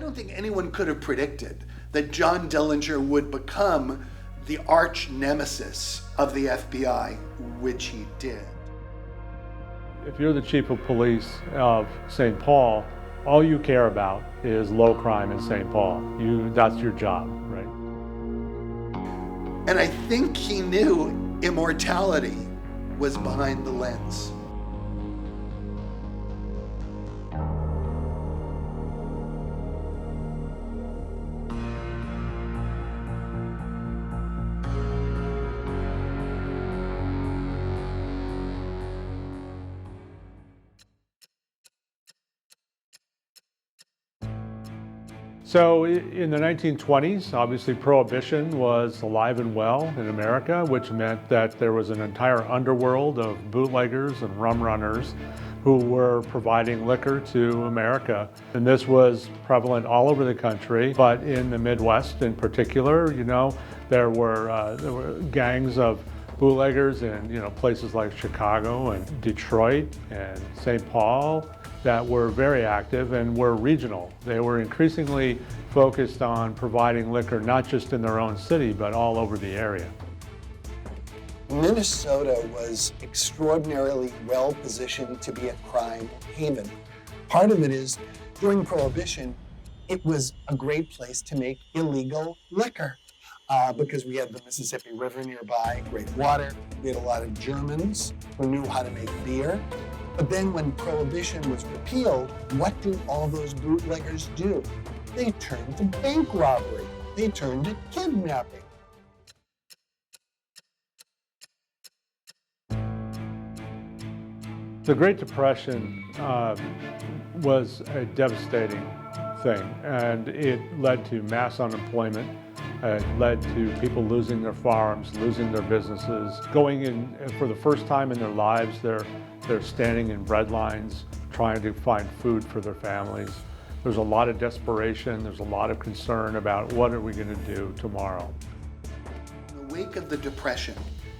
I don't think anyone could have predicted that John Dillinger would become the arch nemesis of the FBI, which he did. If you're the chief of police of St. Paul, all you care about is low crime in St. Paul. That's your job, right? And I think he knew immortality was behind the lens. So in the 1920s, obviously Prohibition was alive and well in America, which meant that there was an entire underworld of bootleggers and rum runners who were providing liquor to America. And this was prevalent all over the country, but in the Midwest in particular, there were gangs of bootleggers in places like Chicago and Detroit and St. Paul that were very active and were regional. They were increasingly focused on providing liquor not just in their own city, but all over the area. Minnesota was extraordinarily well positioned to be a crime haven. Part of it is, during Prohibition, it was a great place to make illegal liquor because we had the Mississippi River nearby, great water. We had a lot of Germans who knew how to make beer. But then when Prohibition was repealed, what do all those bootleggers do? They turned to bank robbery. They turned to kidnapping. The Great Depression was a devastating thing, and it led to mass unemployment. It led to people losing their farms, losing their businesses, going in for the first time in their lives. They're standing in bread lines, trying to find food for their families. There's a lot of desperation. There's a lot of concern about what are we going to do tomorrow. In the wake of the Depression,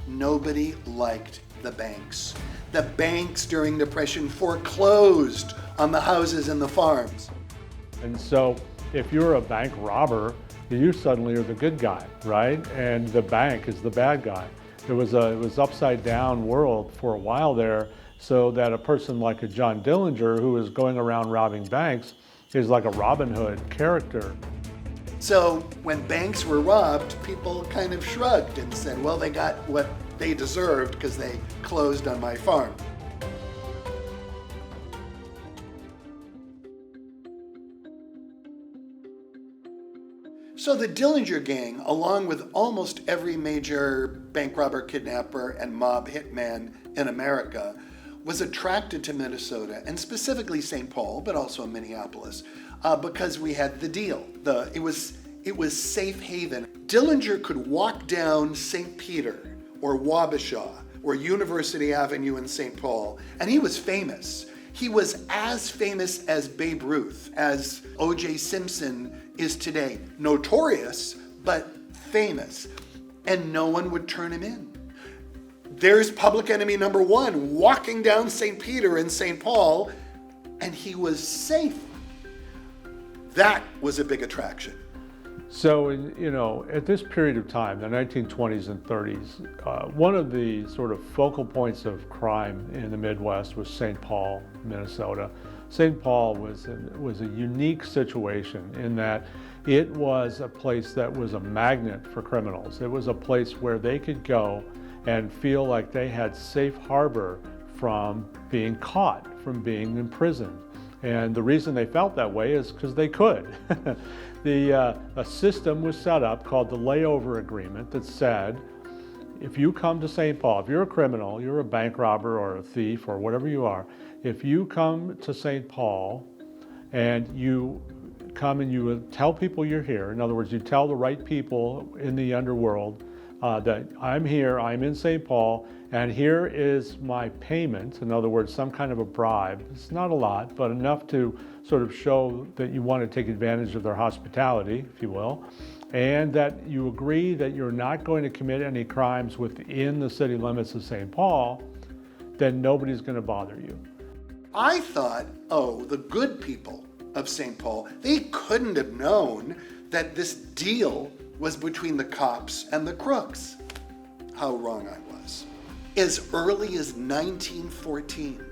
nobody liked the banks. The banks during the Depression foreclosed on the houses and the farms. And so if you're a bank robber, you suddenly are the good guy, right? And the bank is the bad guy. It was upside down world for a while there, so that a person like a John Dillinger, who is going around robbing banks, is like a Robin Hood character. So when banks were robbed, people kind of shrugged and said, well, they got what they deserved because they closed on my farm. So the Dillinger Gang, along with almost every major bank robber, kidnapper, and mob hitman in America, was attracted to Minnesota, and specifically St. Paul, but also Minneapolis, because we had the deal. It was safe haven. Dillinger could walk down St. Peter or Wabasha or University Avenue in St. Paul, and he was famous. He was as famous as Babe Ruth, as O.J. Simpson is today. Notorious, but famous. And no one would turn him in. There's public enemy number one walking down St. Peter in St. Paul, and he was safe. That was a big attraction. So, at this period of time, the 1920s and 30s, one of the sort of focal points of crime in the Midwest was St. Paul, Minnesota. St. Paul was a unique situation in that it was a place that was a magnet for criminals. It was a place where they could go and feel like they had safe harbor from being caught, from being imprisoned. And the reason they felt that way is because they could. A system was set up called the Layover Agreement that said, if you come to St. Paul, if you're a criminal, you're a bank robber or a thief or whatever you are, if you come to St. Paul and you come and you tell people you're here, in other words, you tell the right people in the underworld that I'm here, I'm in St. Paul, and here is my payment, in other words, some kind of a bribe. It's not a lot, but enough to sort of show that you want to take advantage of their hospitality, if you will, and that you agree that you're not going to commit any crimes within the city limits of St. Paul, then nobody's going to bother you. I thought, the good people of St. Paul, they couldn't have known that this deal was between the cops and the crooks. How wrong I was. As early as 1914,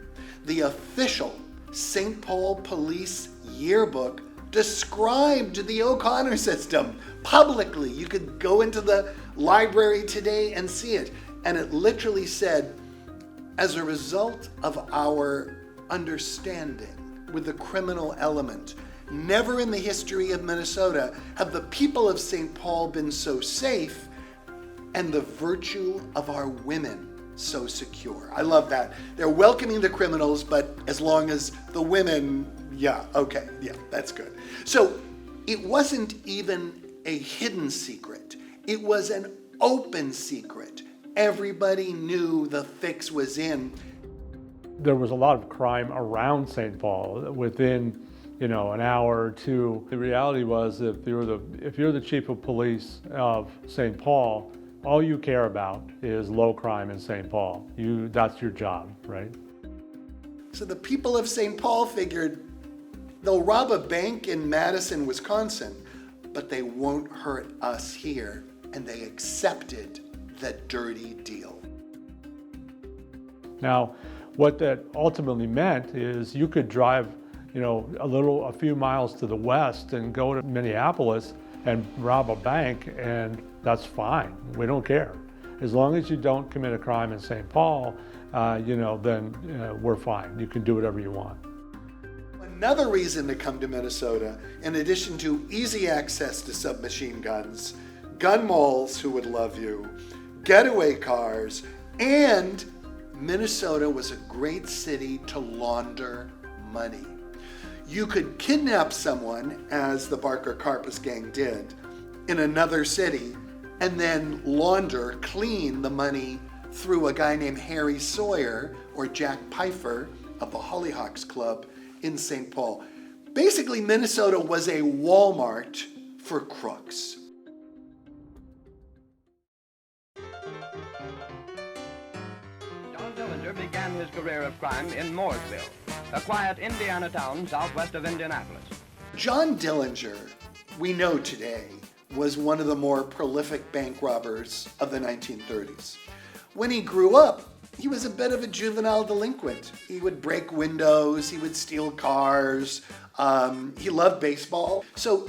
the official St. Paul Police Yearbook described the O'Connor system publicly. You could go into the library today and see it. And it literally said, as a result of our understanding with the criminal element, never in the history of Minnesota have the people of St. Paul been so safe and the virtue of our women so secure. I love that. They're welcoming the criminals, but as long as the women, that's good. So it wasn't even a hidden secret. It was an open secret. Everybody knew the fix was in. There was a lot of crime around St. Paul within, an hour or two. The reality was if you're the chief of police of St. Paul, all you care about is low crime in St. Paul. That's your job, right? So the people of St. Paul figured they'll rob a bank in Madison, Wisconsin, but they won't hurt us here. And they accepted that dirty deal. Now, what that ultimately meant is you could drive, a few miles to the west and go to Minneapolis and rob a bank, and that's fine. We don't care. As long as you don't commit a crime in St. Paul, then we're fine. You can do whatever you want. Another reason to come to Minnesota, in addition to easy access to submachine guns, gun malls who would love you, getaway cars, and Minnesota was a great city to launder money. You could kidnap someone, as the Barker Karpus gang did, in another city, and then clean the money through a guy named Harry Sawyer or Jack Pfeiffer of the Hollyhocks Club in St. Paul. Basically, Minnesota was a Walmart for crooks. John Dillinger began his career of crime in Mooresville, a quiet Indiana town southwest of Indianapolis. John Dillinger, we know today, was one of the more prolific bank robbers of the 1930s. When he grew up, he was a bit of a juvenile delinquent. He would break windows, he would steal cars, he loved baseball. So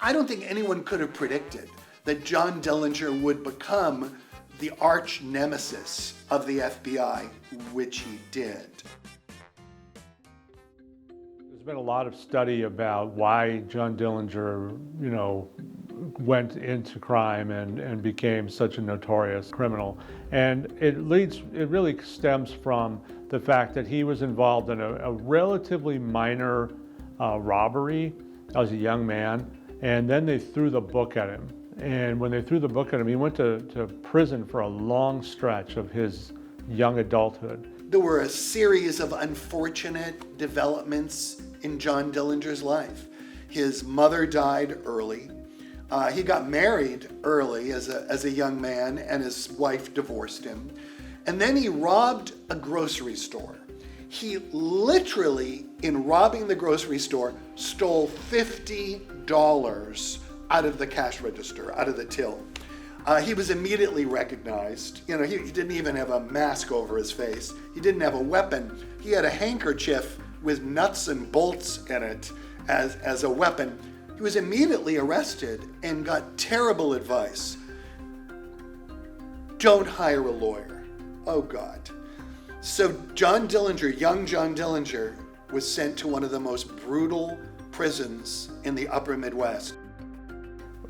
I don't think anyone could have predicted that John Dillinger would become the arch nemesis of the FBI, which he did. There's been a lot of study about why John Dillinger, went into crime and became such a notorious criminal. And it really stems from the fact that he was involved in a relatively minor robbery as a young man, and then they threw the book at him. And when they threw the book at him, he went to prison for a long stretch of his young adulthood. There were a series of unfortunate developments in John Dillinger's life. His mother died early. He got married early as a young man, and his wife divorced him. And then he robbed a grocery store. He literally, in robbing the grocery store, stole $50 out of the cash register, out of the till. He was immediately recognized. He didn't even have a mask over his face. He didn't have a weapon. He had a handkerchief with nuts and bolts in it as a weapon. He was immediately arrested and got terrible advice. Don't hire a lawyer. Oh God. So John Dillinger, young John Dillinger, was sent to one of the most brutal prisons in the upper Midwest.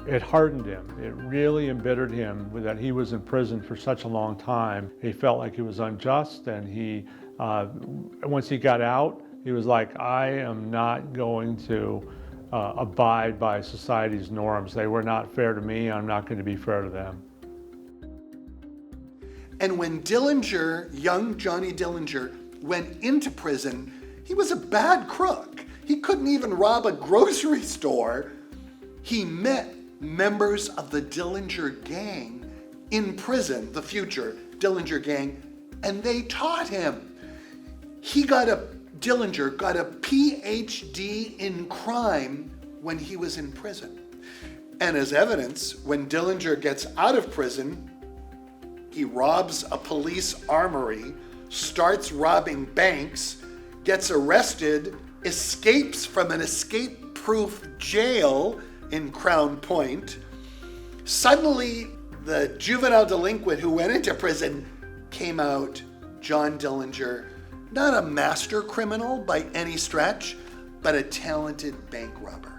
It hardened him. It really embittered him that he was in prison for such a long time. He felt like it was unjust, and once he got out, he was like, I am not going to abide by society's norms. They were not fair to me. I'm not going to be fair to them. And when Dillinger, young Johnny Dillinger, went into prison, he was a bad crook. He couldn't even rob a grocery store. He met members of the Dillinger gang in prison, the future Dillinger gang, and they taught him. He got a Dillinger got a PhD in crime when he was in prison. And as evidence, when Dillinger gets out of prison, he robs a police armory, starts robbing banks, gets arrested, escapes from an escape-proof jail in Crown Point. Suddenly, the juvenile delinquent who went into prison came out, John Dillinger, not a master criminal by any stretch, but a talented bank robber.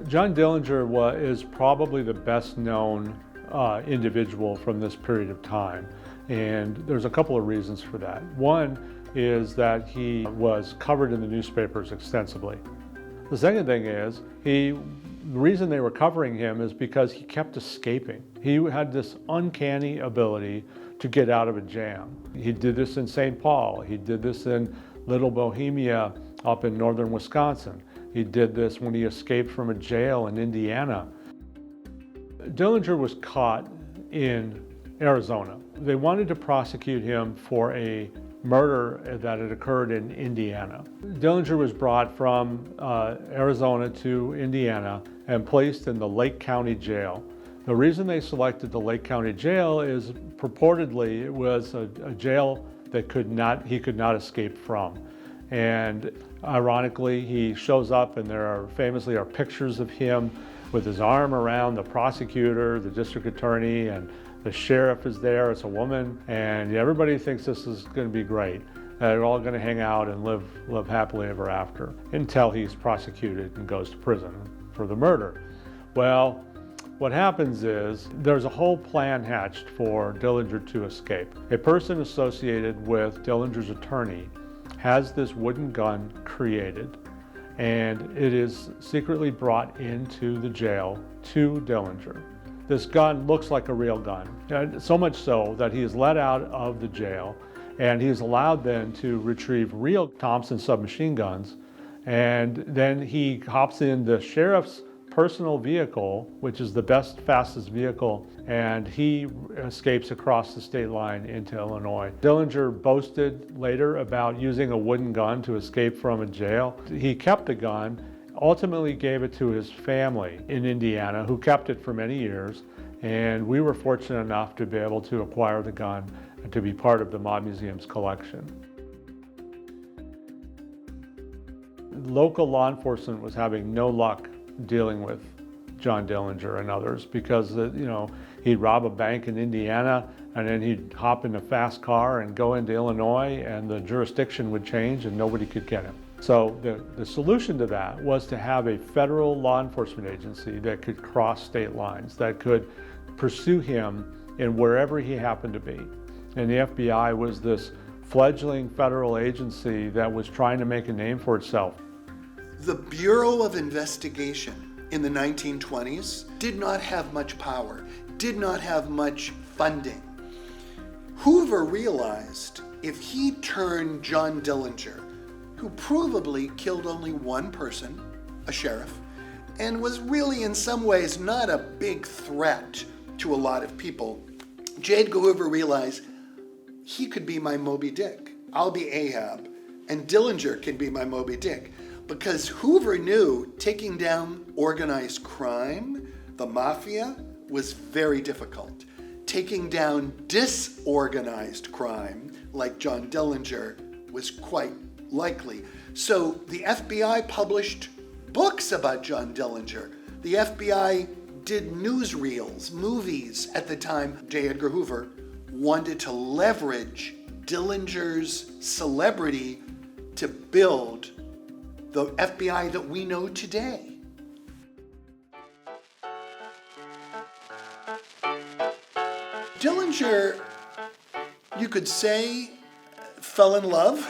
John Dillinger is probably the best known individual from this period of time. And there's a couple of reasons for that. One is that he was covered in the newspapers extensively. The second thing is, the reason they were covering him is because he kept escaping. He had this uncanny ability to get out of a jam. He did this in St. Paul. He did this in Little Bohemia up in northern Wisconsin. He did this when he escaped from a jail in Indiana. Dillinger was caught in Arizona. They wanted to prosecute him for a murder that had occurred in Indiana. Dillinger was brought from Arizona to Indiana and placed in the Lake County Jail. The reason they selected the Lake County Jail is purportedly it was a jail that he could not escape from. And ironically, he shows up and there famously are pictures of him with his arm around the prosecutor, the district attorney, and the sheriff is there. It's a woman, and everybody thinks this is going to be great. They're all going to hang out and live happily ever after until he's prosecuted and goes to prison for the murder. Well, what happens is there's a whole plan hatched for Dillinger to escape. A person associated with Dillinger's attorney has this wooden gun created, and it is secretly brought into the jail to Dillinger. This gun looks like a real gun, and so much so that he is let out of the jail, and he is allowed then to retrieve real Thompson submachine guns, and then he hops in the sheriff's personal vehicle, which is the best, fastest vehicle, and he escapes across the state line into Illinois. Dillinger boasted later about using a wooden gun to escape from a jail. He kept the gun, ultimately gave it to his family in Indiana, who kept it for many years, and we were fortunate enough to be able to acquire the gun and to be part of the Mob Museum's collection. Local law enforcement was having no luck dealing with John Dillinger and others because he'd rob a bank in Indiana and then he'd hop in a fast car and go into Illinois and the jurisdiction would change and nobody could get him. So the solution to that was to have a federal law enforcement agency that could cross state lines, that could pursue him in wherever he happened to be. And the FBI was this fledgling federal agency that was trying to make a name for itself. The Bureau of Investigation in the 1920s did not have much power, did not have much funding. Hoover realized if he turned John Dillinger, who provably killed only one person, a sheriff, and was really in some ways not a big threat to a lot of people, J. Edgar Hoover realized he could be my Moby Dick. I'll be Ahab, and Dillinger can be my Moby Dick. Because Hoover knew taking down organized crime, the mafia, was very difficult. Taking down disorganized crime, like John Dillinger, was quite likely. So the FBI published books about John Dillinger. The FBI did newsreels, movies at the time. J. Edgar Hoover wanted to leverage Dillinger's celebrity to build the FBI that we know today. Dillinger, you could say, fell in love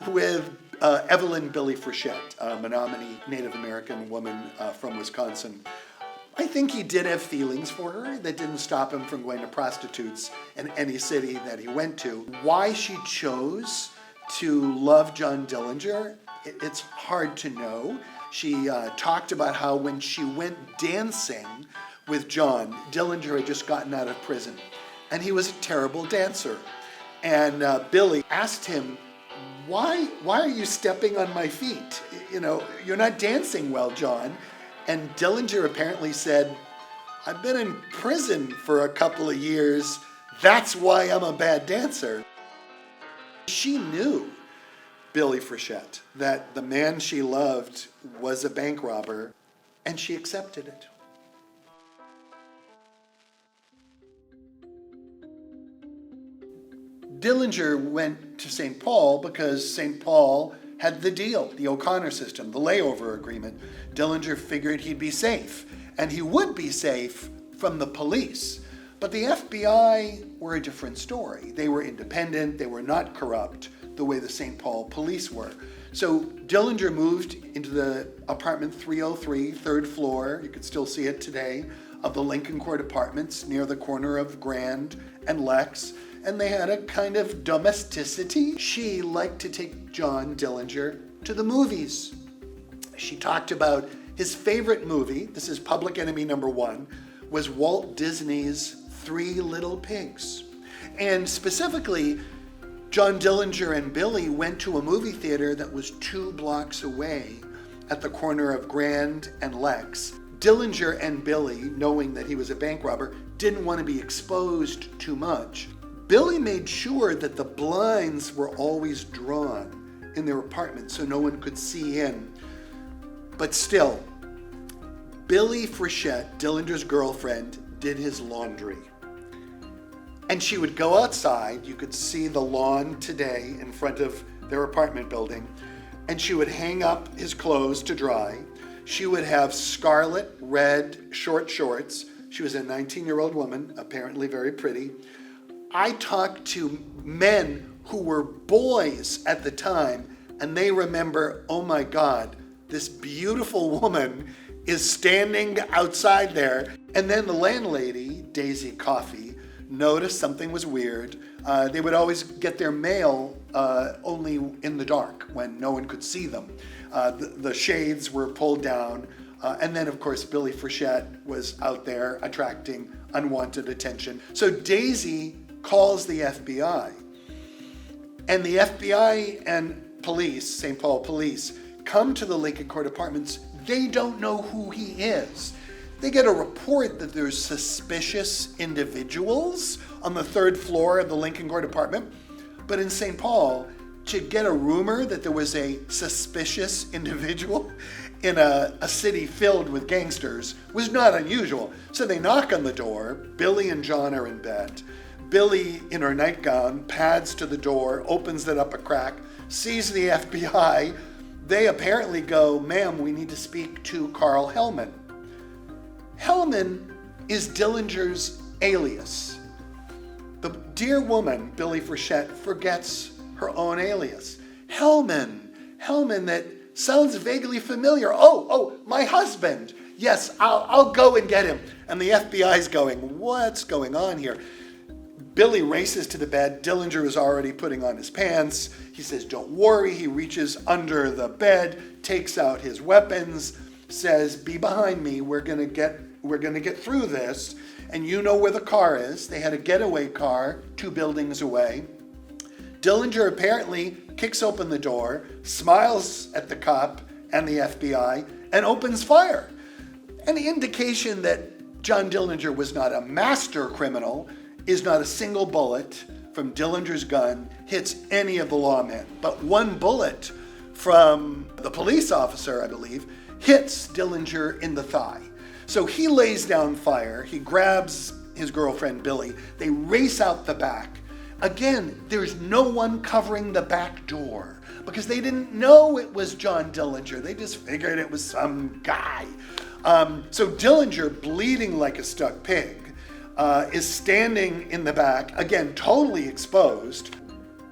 with Evelyn Billy Frechette, a Menominee Native American woman from Wisconsin. I think he did have feelings for her that didn't stop him from going to prostitutes in any city that he went to. Why she chose to love John Dillinger, it's hard to know. She talked about how when she went dancing with John, Dillinger had just gotten out of prison, and he was a terrible dancer. And Billy asked him, why are you stepping on my feet? You know, you're not dancing well, John. And Dillinger apparently said, I've been in prison for a couple of years. That's why I'm a bad dancer. She knew, Billy Frechette, that the man she loved was a bank robber, and she accepted it. Dillinger went to St. Paul because St. Paul had the deal, the O'Connor system, the layover agreement. Dillinger figured he'd be safe, and he would be safe from the police. But the FBI were a different story. They were independent, they were not corrupt the way the St. Paul police were. So Dillinger moved into the apartment 303, third floor, you could still see it today, of the Lincoln Court Apartments near the corner of Grand and Lex. And they had a kind of domesticity. She liked to take John Dillinger to the movies. She talked about his favorite movie, this is Public Enemy #1, was Walt Disney's Three Little Pigs. And specifically, John Dillinger and Billy went to a movie theater that was 2 blocks away at the corner of Grand and Lex. Dillinger and Billy, knowing that he was a bank robber, didn't want to be exposed too much. Billy made sure that the blinds were always drawn in their apartment so no one could see in. But still, Billy Frechette, Dillinger's girlfriend, did his laundry. And she would go outside, you could see the lawn today in front of their apartment building, and she would hang up his clothes to dry. She would have scarlet red short shorts. She was a 19-year-old woman, apparently very pretty. I talked to men who were boys at the time, and they remember, oh my God, this beautiful woman is standing outside there. And then the landlady, Daisy Coffey, noticed something was weird. They would always get their mail only in the dark when no one could see them. The shades were pulled down. And then, of course, Billy Frechette was out there attracting unwanted attention. So Daisy calls the FBI. And the FBI and police, St. Paul police, come to the Lincoln Court Apartments. They don't know who he is. They get a report that there's suspicious individuals on the 3rd floor of the Lincoln Court Apartment. But in St. Paul, to get a rumor that there was a suspicious individual in a city filled with gangsters was not unusual. So they knock on the door. Billy and John are in bed. Billy, in her nightgown, pads to the door, opens it up a crack, sees the FBI. They apparently go, ma'am, we need to speak to Carl Hellman. Hellman is Dillinger's alias. The dear woman, Billy Frechette, forgets her own alias. Hellman that sounds vaguely familiar. Oh, my husband. Yes, I'll go and get him. And the FBI's going, what's going on here? Billy races to the bed. Dillinger is already putting on his pants. He says, don't worry. He reaches under the bed, takes out his weapons, says, be behind me. We're gonna get through this. And you know where the car is. They had a getaway car 2 buildings away. Dillinger apparently kicks open the door, smiles at the cop and the FBI, and opens fire. An indication that John Dillinger was not a master criminal is not a single bullet from Dillinger's gun hits any of the lawmen. But one bullet from the police officer, I believe, hits Dillinger in the thigh. So he lays down fire. He grabs his girlfriend, Billy. They race out the back. Again, there's no one covering the back door because they didn't know it was John Dillinger. They just figured it was some guy. So Dillinger, bleeding like a stuck pig, is standing in the back, again, totally exposed.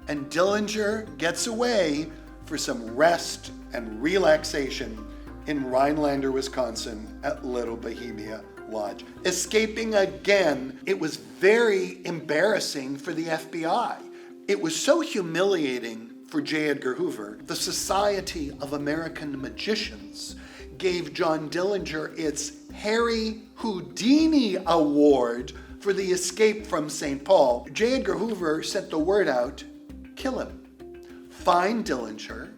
And Dillinger gets away for some rest and relaxation in Rhinelander, Wisconsin at Little Bohemia Lodge. Escaping again, it was very embarrassing for the FBI. It was so humiliating for J. Edgar Hoover. The Society of American Magicians gave John Dillinger its Harry Houdini Award for the escape from St. Paul. J. Edgar Hoover sent the word out, kill him. find Dillinger,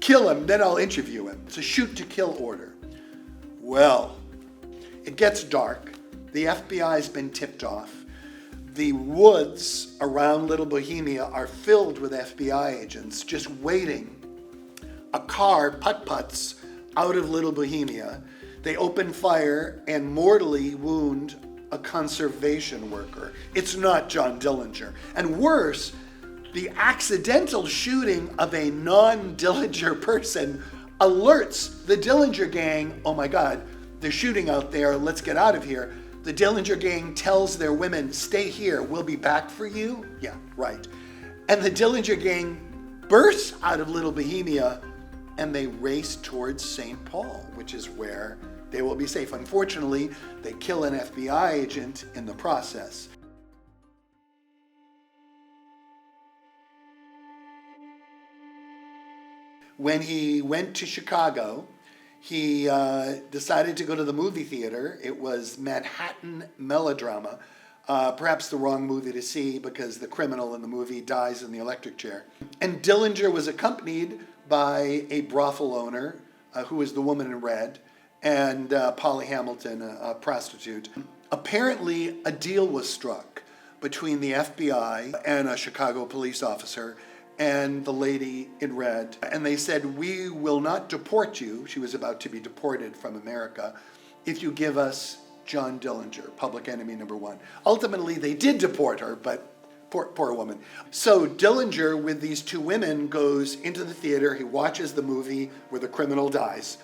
kill him, then I'll interview him. It's a shoot to kill order. Well, it gets dark. The FBI's been tipped off. The woods around Little Bohemia are filled with FBI agents just waiting. A car putt-putts out of Little Bohemia. They open fire and mortally wound a conservation worker. It's not John Dillinger. And worse, the accidental shooting of a non-Dillinger person alerts the Dillinger gang, oh my God, they're shooting out there, let's get out of here. The Dillinger gang tells their women, stay here, we'll be back for you. Yeah, right. And the Dillinger gang bursts out of Little Bohemia and they race towards St. Paul, which is where they will be safe. Unfortunately, they kill an FBI agent in the process. When he went to Chicago, he decided to go to the movie theater. It was Manhattan Melodrama, perhaps the wrong movie to see because the criminal in the movie dies in the electric chair. And Dillinger was accompanied by a brothel owner, who was the woman in red, and Polly Hamilton, a prostitute. Apparently, a deal was struck between the FBI and a Chicago police officer and the lady in red. And they said, we will not deport you, she was about to be deported from America, if you give us John Dillinger, public enemy number one. Ultimately, they did deport her, but poor woman. So Dillinger, with these two women, goes into the theater. He watches the movie where the criminal dies.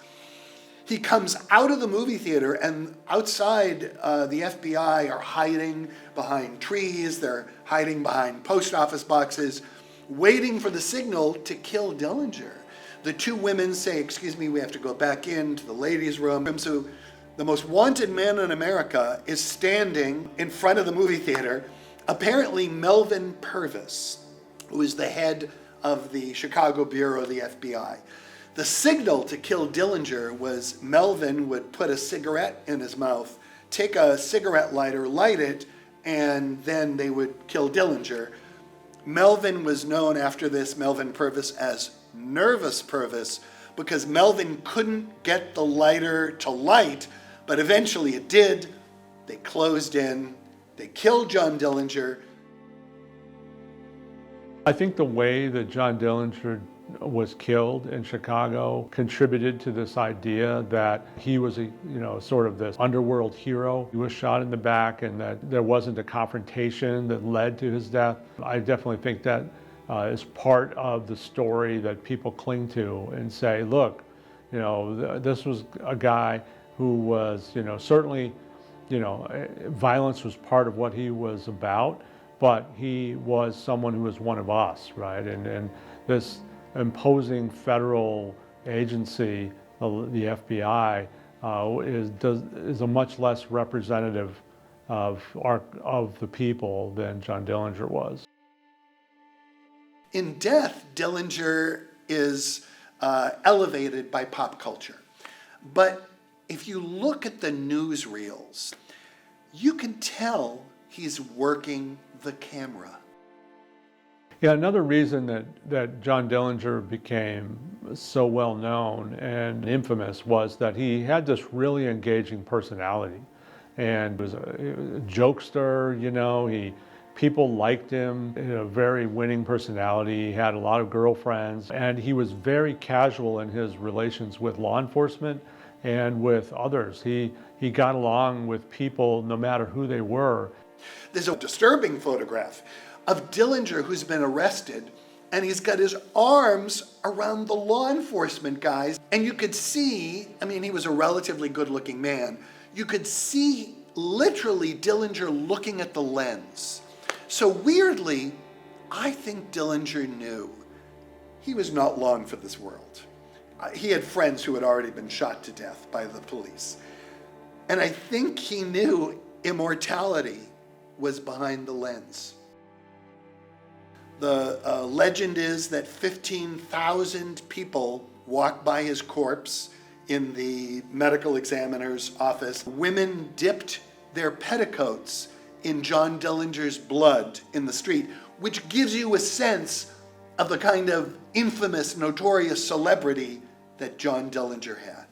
He comes out of the movie theater, and outside, the FBI are hiding behind trees. They're hiding behind post office boxes, waiting for the signal to kill Dillinger. The two women say, excuse me, we have to go back into the ladies' room. So the most wanted man in America is standing in front of the movie theater. Apparently Melvin Purvis, who is the head of the Chicago Bureau of the FBI. The signal to kill Dillinger was Melvin would put a cigarette in his mouth, take a cigarette lighter, light it, and then they would kill Dillinger. Melvin was known after this, Melvin Purvis, as Nervous Purvis, because Melvin couldn't get the lighter to light, but eventually it did. They closed in, they killed John Dillinger. I think the way that John Dillinger was killed in Chicago contributed to this idea that he was sort of this underworld hero. He was shot in the back and that there wasn't a confrontation that led to his death. I definitely think that is part of the story that people cling to and say, look, this was a guy who was, certainly, violence was part of what he was about, but he was someone who was one of us, right? And this imposing federal agency, the FBI, is a much less representative of the people than John Dillinger was. In death, Dillinger is elevated by pop culture. But if you look at the newsreels, you can tell he's working the camera. Yeah, another reason that John Dillinger became so well known and infamous was that he had this really engaging personality and was a jokester, people liked him. He had a very winning personality. He had a lot of girlfriends, and he was very casual in his relations with law enforcement and with others. He got along with people no matter who they were. There's a disturbing photograph of Dillinger who's been arrested, and he's got his arms around the law enforcement guys. And you could see, he was a relatively good-looking man. You could see literally Dillinger looking at the lens. So weirdly, I think Dillinger knew he was not long for this world. He had friends who had already been shot to death by the police. And I think he knew immortality was behind the lens. The legend is that 15,000 people walked by his corpse in the medical examiner's office. Women dipped their petticoats in John Dillinger's blood in the street, which gives you a sense of the kind of infamous, notorious celebrity that John Dillinger had.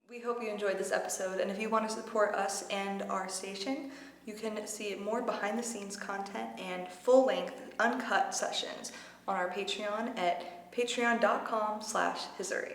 We hope you enjoyed this episode, and if you want to support us and our station, you can see more behind-the-scenes content and full-length, uncut sessions on our Patreon at patreon.com/Hisuri.